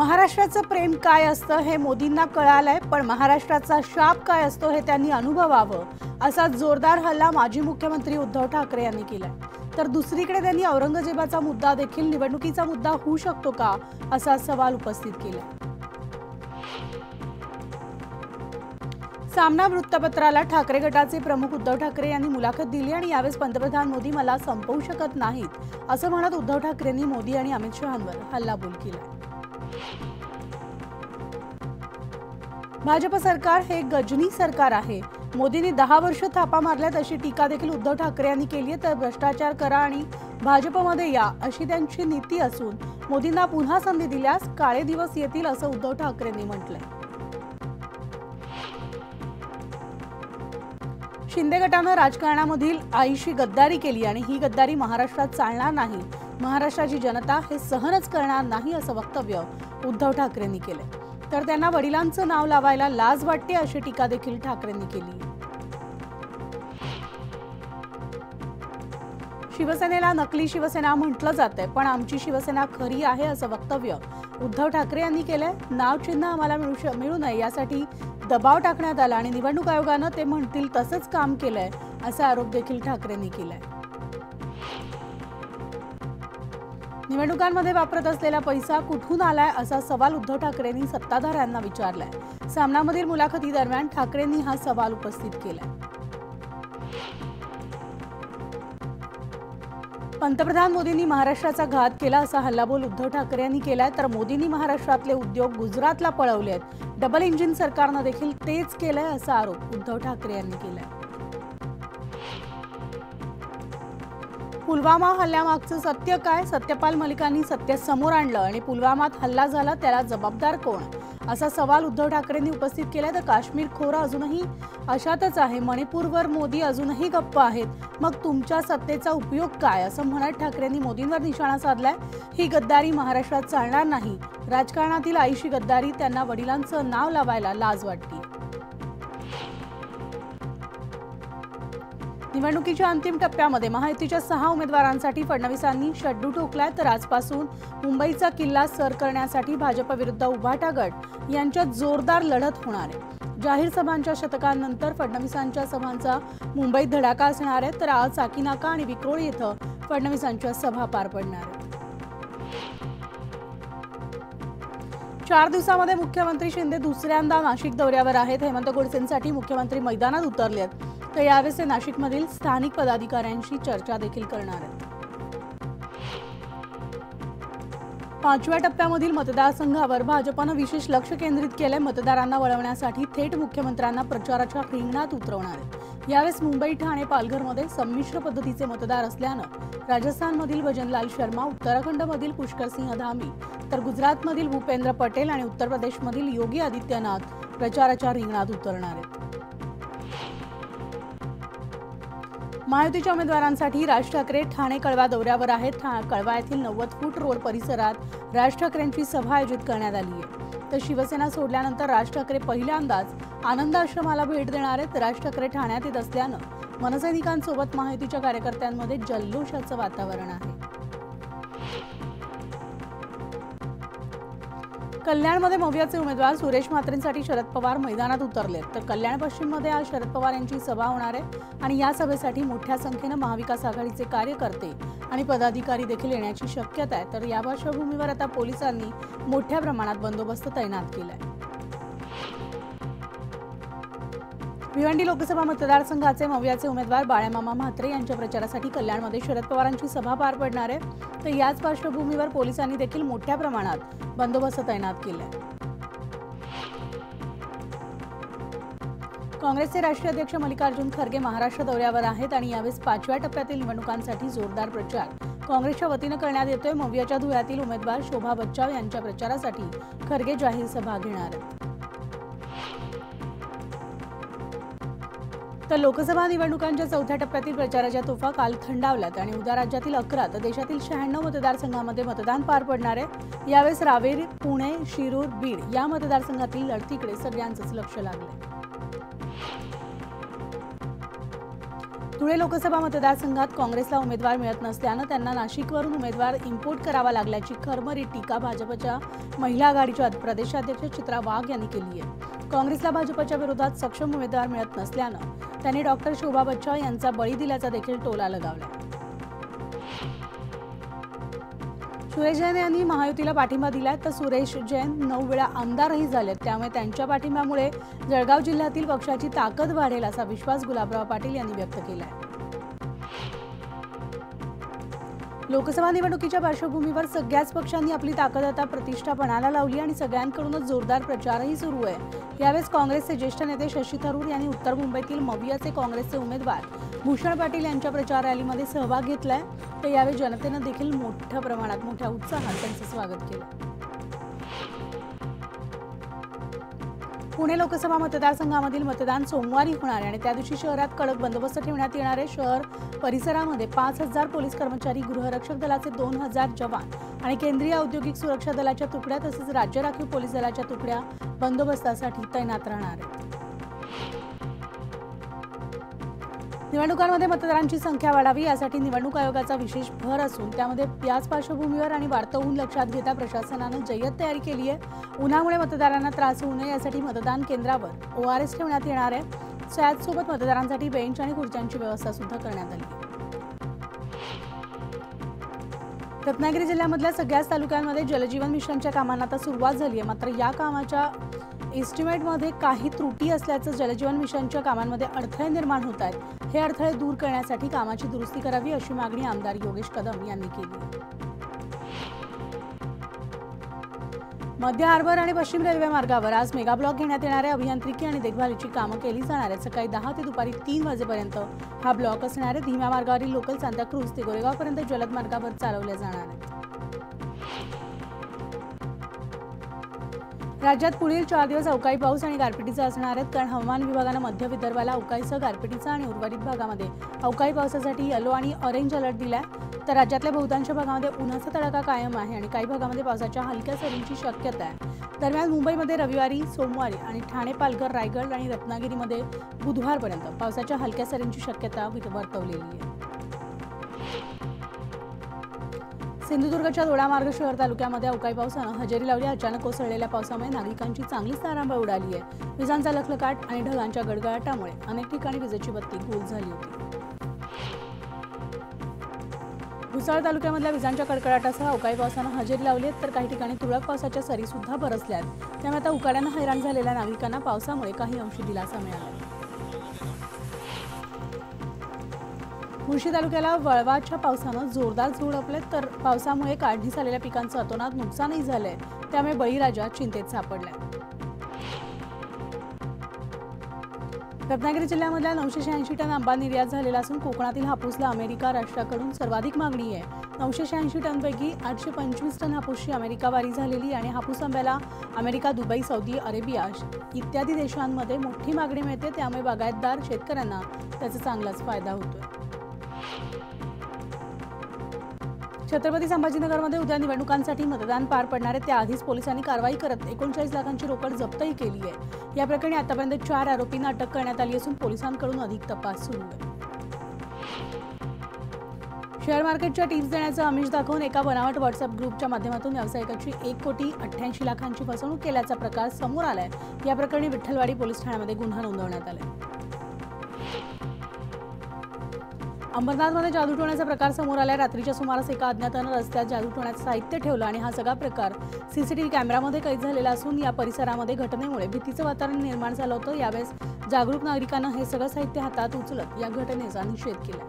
महाराष्ट्राचं प्रेम काय असतं हे मोदींना कळालंय, पण महाराष्ट्राचा शाप काय असतो हे त्यांनी अनुभवावं असा जोरदार हल्ला माजी मुख्यमंत्री उद्धव ठाकरे यांनी केलाय। तर दुसरीकडे त्यांनी औरंगजेबाचा मुद्दा देखील निवडणुकीचा मुद्दा होऊ शकतो का असा सवाल उपस्थित केलाय। सामना वृत्तपत्राला ठाकरे गटाचे प्रमुख उद्धव ठाकरे यांनी मुलाखत दिली आणि यावेळी पंतप्रधान मोदी मला संपवू शकत नाहीत असं म्हणत उद्धव ठाकरेंनी मोदी आणि अमित शहांवर हल्लाबोल केला। भाजप सरकार हे गजनी सरकार आहे। मोदींनी 10 वर्ष थापा मारल्यात अशी टीका देखील उद्धव ठाकरे यांनी केली आहे। तर भ्रष्टाचार करा आणि भाजपमध्ये या अशी त्यांची नीती असून मोदींना पुन्हा संधी दिल्यास काळे दिवस येतील असं उद्धव ठाकरेंनी म्हटलंय। शिंदे गटानं राजकारणामधील आईशी गद्दारी केली आणि ही गद्दारी महाराष्ट्रात चालणार नाही। महाराष्ट्राची जनता हे सहनच करणार नाही असं वक्तव्य उद्धव ठाकरेंनी केलंय। तर त्यांना वडिलांचं नाव लावायला लाज वाटते अशी टीका देखील ठाकरेंनी केली। शिवसेनेला नकली शिवसेना म्हटलं जातंय, पण आमची शिवसेना खरी आहे असं वक्तव्य उद्धव ठाकरे यांनी केलंय। नाव चिन्ह आम्हाला मिळू नये यासाठी दबाव टाकण्यात आला आणि निवडणूक आयोगानं ते म्हणतील तसंच काम केलंय असा आरोप देखील ठाकरेंनी केलाय। निवडणुकांमध्ये वापरत असलेला पैसा कुठून आलाय असा सवाल उद्धव ठाकरेंनी सत्ताधाऱ्यांना विचारलाय। सामनामधील मुलाखतीदरम्यान ठाकरेंनी हा सवाल उपस्थित केलाय। पंतप्रधान मोदींनी महाराष्ट्राचा घात केला असा हल्लाबोल उद्धव ठाकरे यांनी केलाय। तर मोदींनी महाराष्ट्रातले उद्योग गुजरातला पळवलेत, डबल इंजिन सरकारनं देखील तेच केलंय असा आरोप उद्धव ठाकरे यांनी केलाय। पुलवामा हल्ल्यामागचं सत्य काय? सत्यपाल मलिकांनी सत्य समोर आणलं आणि पुलवामात हल्ला झाला त्याला जबाबदार कोण असा सवाल उद्धव ठाकरेंनी उपस्थित केलाय। तर काश्मीर खोरा अजूनही अशातच आहे, मणिपूरवर मोदी अजूनही गप्प आहेत, मग तुमच्या सत्तेचा उपयोग काय असं म्हणत ठाकरेंनी मोदींवर निशाणा साधलाय। ही गद्दारी महाराष्ट्रात चालणार नाही। राजकारणातील आईशी गद्दारी, त्यांना वडिलांचं नाव लावायला लाज वाटते। निवडणुकीच्या अंतिम टप्प्यामध्ये महायुतीच्या 6 उमेदवारांसाठी फडणवीसांनी शड्डू ठोकलाय। तर आजपासून मुंबईचा किल्ला सर करण्यासाठी भाजप विरुद्ध उभाटा गट यांच्यात जोरदार लढत होणार आहे। जाहीर सभांच्या शतकांनंतर फडणवीसांच्या सभांचा मुंबईत धडाका असणार आहे। तर आज साकीनाका आणि विक्रोळी इथं फडणवीसांच्या सभा पार पडणार आहेत। 4 दिवसांमध्ये मुख्यमंत्री शिंदे दुसऱ्यांदा नाशिक दौऱ्यावर आहेत। हेमंत गोडसेंसाठी मुख्यमंत्री मैदानात उतरलेत। तर यावेळी ते नाशिकमधील स्थानिक पदाधिकाऱ्यांशी चर्चा देखील करणार आहेत। 5व्या टप्प्यामधील मतदारसंघावर भाजपनं विशेष लक्ष केंद्रित केलंय। मतदारांना वळवण्यासाठी थेट मुख्यमंत्र्यांना प्रचाराच्या रिंगणात उतरवणार आहेत। यावेळी मुंबई, ठाणे, पालघरमध्ये संमिश्र पद्धतीचे मतदार असल्यानं राजस्थानमधील भजनलाल शर्मा, उत्तराखंडमधील पुष्करसिंह धामी, तर गुजरातमधील भूपेंद्र पटेल आणि उत्तर प्रदेशमधील योगी आदित्यनाथ प्रचाराच्या रिंगणात उतरणार आहेत। महायुतीच्या उमेदवारांसाठी राज ठाकरे ठाणे कळवा दौऱ्यावर आहेत। कळवा येथील 90 फूट रोड परिसरात राज ठाकरेंची सभा आयोजित करण्यात आली आहे। तर शिवसेना सोडल्यानंतर राज ठाकरे पहिल्यांदाच आनंद आश्रमाला भेट देणार आहेत। राज ठाकरे ठाण्यात येत असल्यानं मनसैनिकांसोबत महायुतीच्या कार्यकर्त्यांमध्ये जल्लोषाचं वातावरण आहे। कल्याणमध्ये मवियाचे उमेदवार सुरेश म्हात्रेंसाठी शरद पवार मैदानात उतरलेत। तर कल्याण पश्चिममध्ये आज शरद पवार यांची सभा होणार आहे आणि या सभेसाठी मोठ्या संख्येनं महाविकास आघाडीचे कार्यकर्ते आणि पदाधिकारी देखील येण्याची शक्यता आहे। तर या पार्श्वभूमीवर आता पोलिसांनी मोठ्या प्रमाणात बंदोबस्त तैनात केलाय। भिवंडी लोकसभा मतदारसंघाचे मवियाचे उमेदवार बाळामामा म्हात्रे यांच्या प्रचारासाठी कल्याणमध्ये शरद पवारांची सभा पार पडणार आहे। तर याच पार्श्वभूमीवर पोलिसांनी देखील मोठ्या प्रमाणात बंदोबस्त तैनात केलाय। काँग्रेसचे राष्ट्रीय अध्यक्ष मल्लिकार्जुन खरगे महाराष्ट्र दौऱ्यावर आहेत आणि यावेळी 5व्या टप्प्यातील निवडणुकांसाठी जोरदार प्रचार काँग्रेसच्या वतीनं करण्यात येतोय। मवियाच्या धुळ्यातील उमेदवार शोभा बच्चाव यांच्या प्रचारासाठी खरगे जाहीर सभा घेणार आहेत। तर लोकसभा निवडणुकांच्या 4थ्या टप्प्यातील प्रचाराच्या तोफा काल थंडावल्यात आणि उद्या राज्यातील 11 तर देशातील 96 मतदारसंघांमध्ये मतदान पार पडणार आहे। यावेळी रावेरी, पुणे, शिरूर, बीड या मतदारसंघातील लढतीकडे सगळ्यांचंच लक्ष लागलंय। धुळे लोकसभा मतदारसंघात काँग्रेसला उमेदवार मिळत नसल्यानं त्यांना नाशिकवरून उमेदवार इम्पोर्ट करावा लागल्याची खरमरीत टीका भाजपच्या महिला आघाडीच्या प्रदेशाध्यक्ष चित्रा वाघ यांनी केली आहे। काँग्रेसला भाजपच्या विरोधात सक्षम उमेदवार मिळत नसल्यानं त्यांनी डॉक्टर शोभा बच्चा यांचा बळी दिल्याचा देखील टोला लगावला। सुरेश जैन यांनी महायुतीला पाठिंबा दिलाय, तर सुरेश जैन 9 वेळा आमदारही झालेत, त्यामुळे त्यांच्या पाठिंब्यामुळे जळगाव जिल्ह्यातील पक्षाची ताकद वाढेल असा विश्वास गुलाबराव पाटील यांनी व्यक्त केलाय। लोकसभा निवडणुकीच्या पार्श्वभूमीवर सगळ्याच पक्षांनी आपली ताकद आता प्रतिष्ठा पणाला लावली आणि सगळ्यांकडूनच जोरदार प्रचारही सुरू आहे। यावेळेस काँग्रेसचे ज्येष्ठ नेते शशी थरूर यांनी उत्तर मुंबईतील मवियाचे काँग्रेसचे उमेदवार भूषण पाटील यांच्या प्रचार रॅलीमध्ये सहभाग घेतलाय, तर यावेळी जनतेनं देखील मोठ्या प्रमाणात मोठ्या उत्साहात त्यांचं स्वागत केलं। पुणे लोकसभा मतदारसंघामधील मतदान सोमवारी होणार आहे आणि त्या दिवशी शहरात कडक बंदोबस्त ठेवण्यात येणार आहे। शहर परिसरामध्ये 5000 पोलीस कर्मचारी, गृहरक्षक दलाचे 2000 जवान आणि केंद्रीय औद्योगिक सुरक्षा दलाच्या तुकड्या तसेच राज्य राखीव पोलीस दलाच्या तुकड्या बंदोबस्तासाठी तैनात राहणार आहेत। निवडणुकांमध्ये मतदारांची संख्या वाढावी यासाठी निवडणूक आयोगाचा विशेष भर असून त्यामध्ये याच पार्श्वभूमीवर आणि वाढतं ऊन लक्षात घेता प्रशासनानं जय्यत तयारी केली आहे। उन्हामुळे मतदारांना त्रास होऊ नये यासाठी मतदान केंद्रावर ORS ठेवण्यात येणार आहे। त्याचसोबत मतदारांसाठी बेंच आणि खुर्च्यांची व्यवस्था सुद्धा करण्यात आली आहे। रत्नागिरी जिल्ह्यामधल्या सगळ्याच तालुक्यांमध्ये जलजीवन मिशनच्या कामांना आता सुरुवात झाली आहे, मात्र या कामाच्या एस्टिमेटमध्ये काही त्रुटी असल्याचं जलजीवन मिशनच्या कामांमध्ये अडथळे निर्माण होत आहेत। हे अडथळे दूर करण्यासाठी कामाची दुरुस्ती करावी अशी मागणी आमदार योगेश कदम यांनी केली। मध्य हार्बर आणि पश्चिम रेल्वे मार्गावर आज मेगा ब्लॉक घेण्यात येणारे अभियांत्रिकी आणि देखभालीची कामं केली जाणार आहेत। सकाळी 10 ते दुपारी 3 वाजेपर्यंत हा ब्लॉक असणार आहे। धीम्या मार्गावरील लोकल सांताक्रूज ते गोरेगावपर्यंत जलद मार्गावर चालवले जाणार आहेत। राज्यात पुढील 4 दिवस अवकाळी पाऊस आणि गारपिटीचा असणार आहेत, कारण हवामान विभागानं मध्य विदर्भाला अवकाळीसह गारपिटीचा आणि उर्वरित भागामध्ये अवकाळी पावसासाठी येलो आणि ऑरेंज अलर्ट दिलाय। तर राज्यातल्या बहुतांश भागामध्ये उन्हाचा तडाखा कायम आहे आणि काही भागामध्ये पावसाच्या हलक्या सरींची शक्यता आहे। दरम्यान मुंबईमध्ये रविवारी, सोमवारी आणि ठाणे, पालघर, रायगड आणि रत्नागिरीमध्ये बुधवारपर्यंत पावसाच्या हलक्या सरींची शक्यता वर्तवलेली आहे। सिंधुदुर्गच्या दोडामार्ग शहर तालुक्यामध्ये अवकाळी पावसानं हजेरी लावली। अचानक कोसळलेल्या पावसामुळे नागरिकांची चांगलीच तारांबळ उडाली आहे। विजांचा लखलखाट आणि ढगांच्या गडगडाटामुळे अनेक ठिकाणी विजेची बत्ती गुल झाली होती। भुसावळ तालुक्यामधल्या विजांच्या कडकडाटासह अवकाळी पावसानं हजेरी लावली आहे, तर काही ठिकाणी तुरळक पावसाच्या सरी सुद्धा बरसल्या आहेत। त्यामुळे आता उकाड्यानं हैराण झालेल्या नागरिकांना पावसामुळे काही अंशी दिलासा मिळाला आहे। मुळशी तालुक्याला वळवाच्या पावसानं जोरदार झोडपले, तर पावसामुळे काढणीस आलेल्या पिकांचं अतोनात नुकसानही झालंय। त्यामुळे बळीराजा चिंतेत सापडलाय। रत्नागिरी जिल्ह्यामधल्या 986 टन आंबा निर्यात झालेला असून कोकणातील हापूसला अमेरिका राष्ट्राकडून सर्वाधिक मागणी आहे। 986 टनपैकी 825 टन हापूसची अमेरिकावारी झालेली आणि हापूस आंब्याला अमेरिका, दुबई, सौदी अरेबिया इत्यादी देशांमध्ये मोठी मागणी मिळते। त्यामुळे बागायतदार शेतकऱ्यांना त्याचा चांगलाच फायदा होतोय। छत्रपती संभाजीनगरमध्ये उद्या निवडणुकांसाठी मतदान पार पडणार आहे, त्याआधीच पोलिसांनी कारवाई करत 39 लाखांची रोकड जप्तही केली आहे। या प्रकरणी आतापर्यंत 4 आरोपींना अटक करण्यात आली असून पोलिसांकडून अधिक तपास सुरू आहे। शेअर मार्केटच्या टिप्स देण्याचं आमिष दाखवून एका बनावट व्हॉट्सअप ग्रुपच्या माध्यमातून व्यावसायिकाची 1,88 लाखांची फसवणूक केल्याचा प्रकार समोर आलाय। या प्रकरणी विठ्ठलवाडी पोलीस ठाण्यामध्ये गुन्हा नोंदवण्यात आलाय। अंबरनाथमध्ये जादूटोण्याचा प्रकार समोर आलाय। रात्रीच्या सुमारास एका अज्ञातानं रस्त्यात जादूटोण्याचं साहित्य ठेवलं आणि हा सगळा प्रकार CCTV कॅमेरामध्ये कैद झालेला असून या परिसरामध्ये घटनेमुळे भीतीचं वातावरण निर्माण झालं होतं। यावेळेस जागरूक नागरिकांना हे सगळं साहित्य हातात उचलत या घटनेचा निषेध केला।